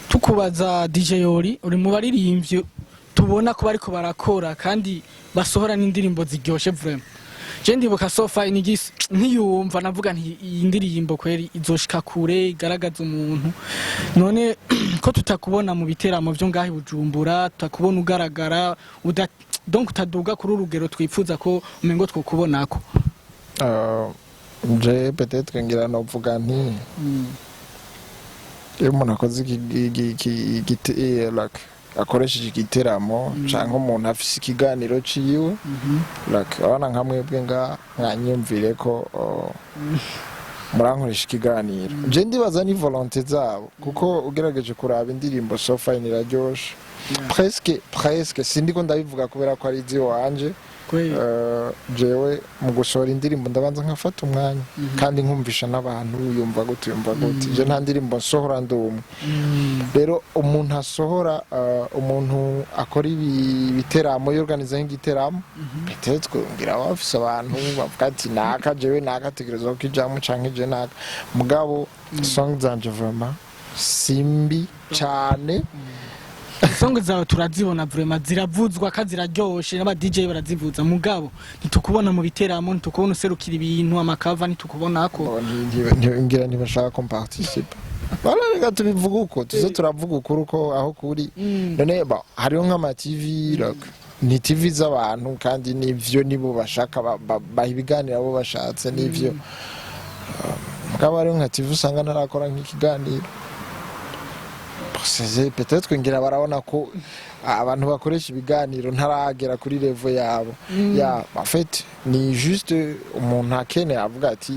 tukubaza DJ Yori uri mu baririmbyi tubona ko bariko barakora kandi basohora n'indirimbo ziryoshe vraiment. Je ndibuka sofa inigisi nkiyumva navuga nti iyi ndirimbo kweri izoshika kure igaragaza umuntu. None ko tutakubona mu biteramo byo ngahi Bujumbura, tutakubona ugaragara donc utaduga kuri urugero twifuza ko umengo twokubonako. Je peut-être ngira no vuga nti iyo umuntu akoze akoresheje igiteramo canke umuntu afise ikiganiro ciwe abana nka mwebwe nkanyumvire ko murankoresha ikiganiro je ndibaza ni volonté zabo kuko ugerageje kuraba indirimbo so fine iraryoshe presque sindiko ndabivuga kubera ko ari izi wanje jewe mu gusohora indirimbo ndabanza nkafata umwanya kandi nkumvisha n'abantu yumva gute je nta ndirimbo nsohora ndumwe rero umuntu asohora umuntu akora ibiteramo yorganiza nk'igiteramo peut-être ngira bafise abantu bavuga ati naka jewe nakategerezwa kujamo canke je naka mugabo song zanje vraiment simbi cyane. Song zawe turazibona vraiment ziravuzwa kandi ziraryoshe n'aba DJ barazivuza mugabo ntitukubona mu biteramo ntitukubona userukira ibintu amakava ntitukubonako ngira ntibashaka ko participe bala rega tubivuga uko tuze turavuga uko aho kuri none hariho nk'ama TV ni TV z'abantu kandi nivyo nibo bashaka bahibiganira abo bashatse nivyo mugabo hariho nka TV usanga narakora nk'ikiganiro peut-être que ngira barabona ko abantu bakoresha ibiganiro ntaragera kuri level yabo en fait ni juste umuntu akene avuga ati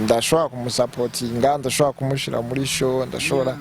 ndashobora kumusupportinga ndashobora kumushira muri show ndashobora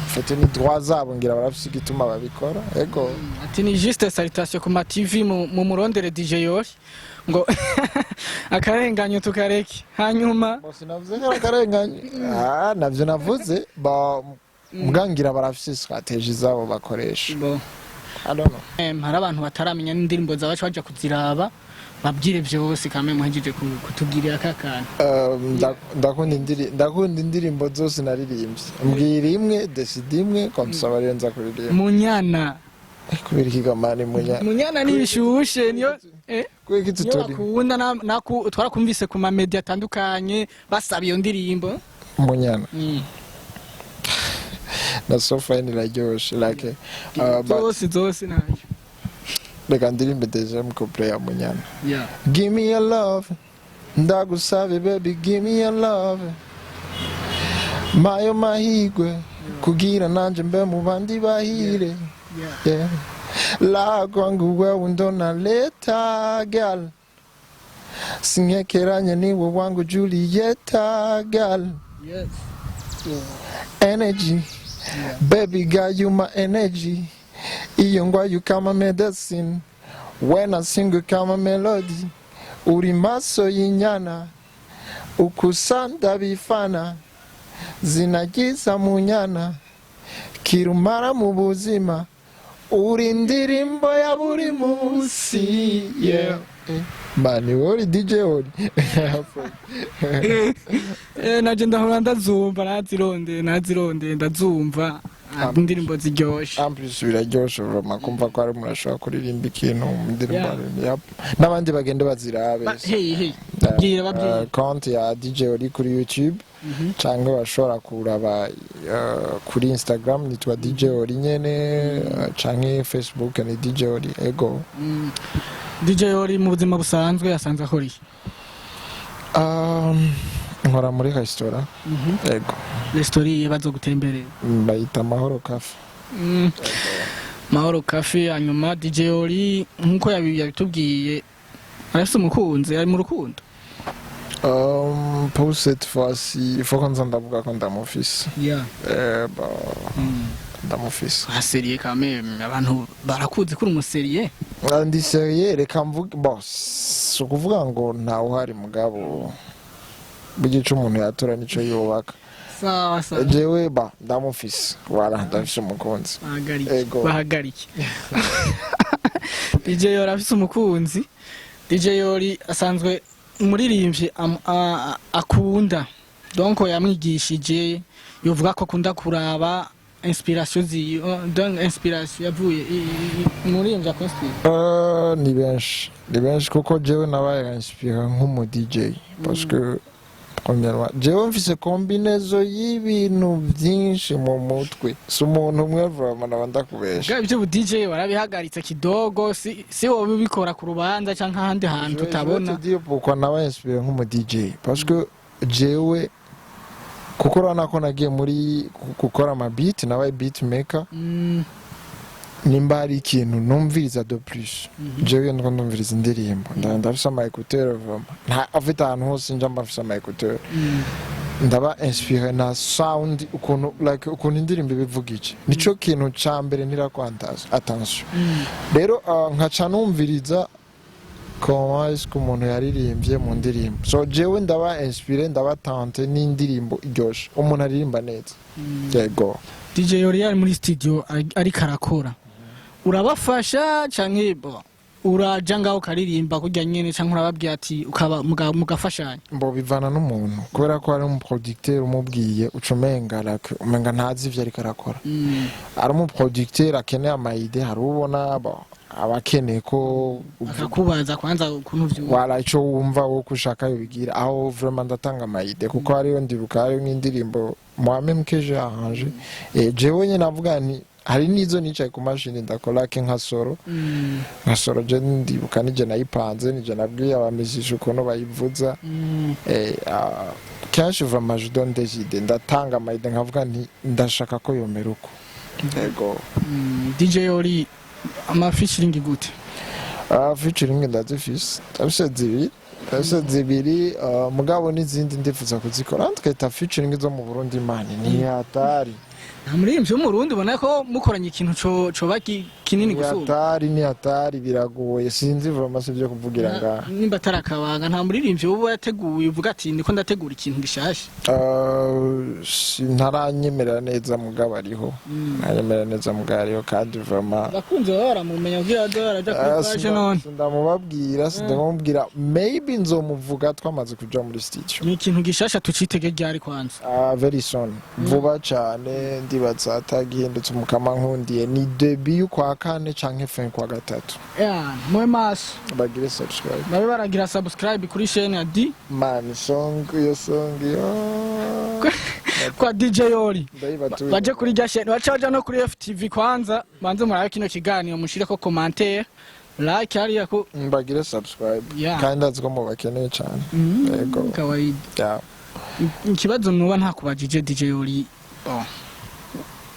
fait ni droit zabo ngira barafise igituma babikora ego ati ni juste salutation ku ma TV mu murondere DJ Yori ngo akarenganyo tukareke hanyuma sinavuze akarenganyo navyo navuze mugangira barafise strategie zabo bakoresha I don't know hari abantu bataramenya n'indirimbo zabacu baje kuziraba babwire byose kame muhejeje kutubwirira akakana ndakunda indirimbo zose naririmbye mbwira imwe decide imwe konsaba renza kuririmba munyana kubera ikigamani munyana nibishushe niyo kweki tutori bakunda twarakumvise ku ma media atandukanye basaba iyo ndirimbo munyana na so fine iraryoshe like zose nayo reka ndirimbe deja mukopre ya munyana give me your love ndagusabe baby give me your love mayo mahigwe kugira nanje mbe mu bandi bahire la kwangu wewe ndona leta girl singekeranye niwe wangu Julieta girl energy baby girl you my energy iyo ngwa you kama medicine when I sing you kama melody uri maso yinyana ukusanda bifana zinagiza munyana kirumara mu buzima uri ndirimbo ya buri munsi mani wori DJ wori naje ndahora ndazumva nazironde ndazumva indirimbo ziryoshe plus biraryoshe vraiment kumva ko ari murashobora kuririmba ikintu indirimbo n'abandi bagende bazirabe bwira babwiye konti ya DJ wori kuri YouTube cyangwa bashobora kuraba kuri Instagram nitwa DJ wori nyene cyangwa Facebook ni DJ wori ego DJ Yori mu buzima busanzwe yasanze akora iki nkora muri restaurant ego restaurant bazo gutemberera bayita Mahoro Cafe Mahoro Cafe hanyuma DJ Yori nkuko yabitubwiye arafite umukunzi ari mu rukundo pour cette fois-ci il faut qu'on ndavuga ko ndamufise ndamufise aseriye kame abantu barakuzi kuri umuseriye ndi seriye reka mvuge boss ukuvuga ngo nta uhari mugabo bigice umuntu yatura nico yubaka sawa jewe ndamufise wala ndafise umukunzi bahagarike DJ Yori afise umukunzi. DJ Yori asanzwe umuririmbyi akunda. Donc yamwigishije yovuga ko akunda kuraba inspiration ziyo, donc inspiration yavuye umuririmbyi akonspire. Ni benshi kuko jewe nabaye inspire nk'umu DJ parce que premièrement jewe mfise combinaison y'ibintu byinshi mu mutwe si umuntu umwe vraiment nabanda kubesha ibyo DJ warabihagaritse kidogo si wowe ubikora ku rubanza cyangwa ahandi hantu utabona pourquoi nabaye inspire nk'umu DJ parce que jewe kuko urabona ko nagiye muri gukora ama beat nabaye beat maker nimba hari ikintu numviriza de plus jewe ngo numviriza indirimbo ndafise ama écouteur vraiment nta afite ahantu hose nja mbafise ama écouteur ndaba inspiré na sound ukuntu indirimbo bivuga iki nico kintu ca mbere ntirakwantaza attention rero nkaca numviriza comment est-ce que umuntu yaririmbye mu ndirimbo so jewe ndaba inspiré ndaba tante n'indirimbo iryoshe umuntu aririmba neza yego DJ Yori yari muri studio ari karakora urabafasha canke uraja ngaho karirimba kurya nyene canke urababwiye ati ukaba mugafashanya mbo bivana n'umuntu kubera ko ari umu producteur umubwiye ucumenga umenga ntazi ivyo ari karakora ari umu producteur akeneye amayide hari ubona abakeneye ko akakubaza kwanza ukuntu vyo wala ico wumva wo kushaka yobigira aho vraiment ndatanga amayide kuko hariyo ndibuka hariyo nk'indirimbo moi-même que j'ai arrangé jewe nyene navuga nti hari nizo nicaye ku mashini ndakora ke nka soro je ndibuka nije nayipanze nije nabwiye abamizisha ukuntu bayivuza kenshi vraiment je donne des idées ndatanga amayide nkavuga nti ndashaka ko yomera uko yego DJ Yori ama featuring gute featuring ndazifise ndafise zibiri mugabo n'izindi ndifuza kuzikora twita featuring zo mu Burundi mani ni hatari Namuririmbyi w'umurundi ubona ko mukoranye ikintu coba kinini gusumba ni hatari biragoye sinzi vraiment sivyo kuvugira nga nimba tarakabanga nta muririmbyi ubu yateguye uvuga ati ndiko ndategura ikintu gishasha ntaranyemerera neza mugabo ariho ntaranyemerera neza mugabo ariho kandi vraiment bakunze baramumenya kugira dora page none ndamubwira maybe nzomuvuga twamaze kuja muri studio ni ikintu gishasha tucitege ryari kwanza very soon vuba cyane ndibaza atagihindutse umukama nkundiye ni debut y'ukwa kane canke fin kwa gatatu mwe maso bagire subscribe babe baragira subscribe kuri chaîne ya D man song kwa DJ Yori baje kuri rya chaîne bacaja no kuri FTV kwanza banze murabe kino kiganiro mushire ko commentaire like hariya ko bagire subscribe kandi aziko mu bakeneye cyane yego kawaida ikibazo nuba nta kubajije DJ Yori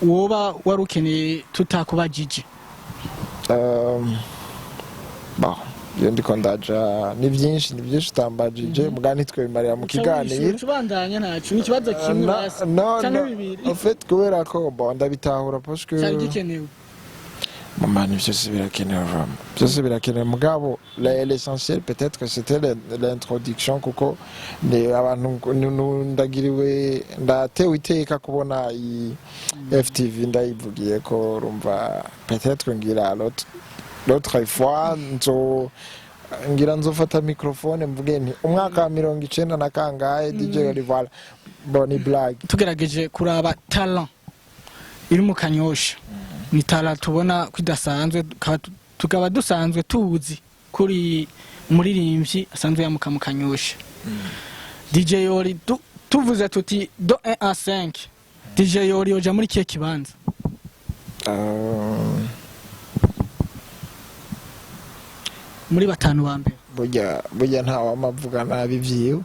woba warukeneye tutakubajije iyo ndiko ndaja ni byinshi tambajije mugani twemarira mu kiganiro tubandanya ntacu ni kibazo kimwe basi cyane bibiri en fait kubera ko ndabitahura parce que cyari gikenewe Mani byose birakenewe vraiment byose birakenewe mugabo l'essentiel peut-être que c'était l'introduction kuko ni abantu ndagiriwe ndatewe iteka kubona i FTV ndayivugiye ko urumva peut-être ngira l'autre fois ngira nzofata microphone mvuge nti umwaka wa 90 na kangahe DJ Yori voilà boni blague tugerageje kuraba talent iri mu Kanyosha ni talent tubona kwidasanzwe tukaba dusanzwe tuzi kuri umuririmbyi asanzwe yamuka mu Kanyosha DJ Yori tuvuze tuti do 1 à 5 DJ Yori oja muri kiye kibanza muri batanu ba mbere burya nta wamavuga nabi vyiwe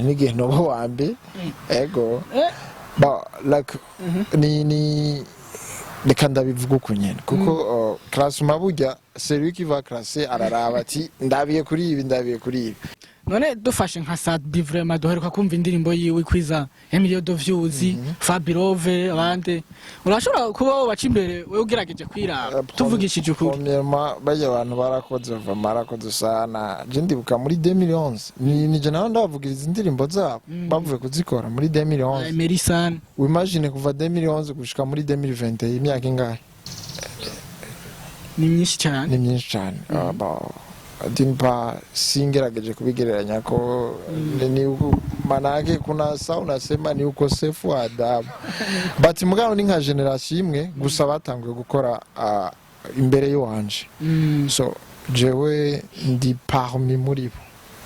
n'igihe nobo wa mbere ego like ni reka ndabivuga uko nyene kuko classement burya celui qui va classer araraba ati ndabiye kuri ibi none dufashe nka Sadbi vraiment doheruka kumva indirimbo yiwe kwiza Emilio Doviews Fabirove abande urashobora kuba baca imbere we ugerageje kwiraba tuvugishije ukuri premièrement baje abantu barakoze sana je ndibuka muri 2011 ni je naho ndavugiriza indirimbo zabo bavuye kuzikora muri 2011 Emerson imagine kuva 2011 gushika muri 2020 imyaka ingahe ni myinshi cyane ni myinshi cyane dimpa singerageje kubigereranya ko ni manake kuna saa unasema ni ukosefu wa adabu but mugabo ni nka generation imwe gusa batanguye gukora imbere y'uwanje so jewe ndi parmi muri bo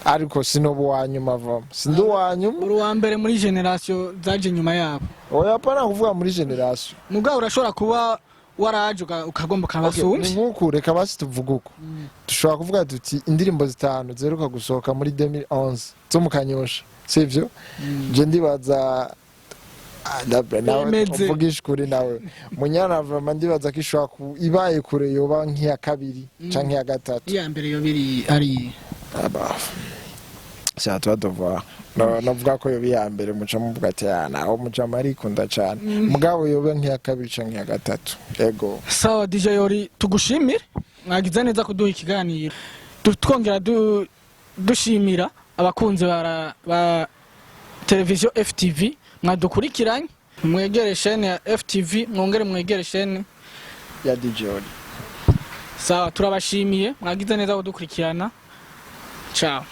ariko sinobo wanyuma vamo sindi wanyuma uri wa mbere muri generation zaje nyuma yabo oya pana kuvuga muri generation mugabo urashobora kuba waraje ukagomba kabasumbye ni nkuko reka basi tuvuga uko dushobora kuvuga tuti indirimbo zitanu zeruka gusohoka muri 2011 zo mu Kanyosha sivyo je ndibaza nawe uvugisha kuri nawe munyana vama ndibaza ko ishobora ibaye kure yoba nk'iya kabiri canke iya gatatu iya mbere yo biri ari Siatwa dova navuga ko yobi ya mbere muca muvuga ati aho muca marikunda cyane mugabo yobe nk'iya kabiri canke iya gatatu yego sawa DJ Yori tugushimire mwagize neza kuduha ikiganiro twongera dushimira abakunzi ba televiziyo FTV mwadukurikiranye mwegere chaîne ya FTV mwongere mwegere chaîne ya DJ Yori sawa turabashimiye mwagize neza kudukurikirana ciao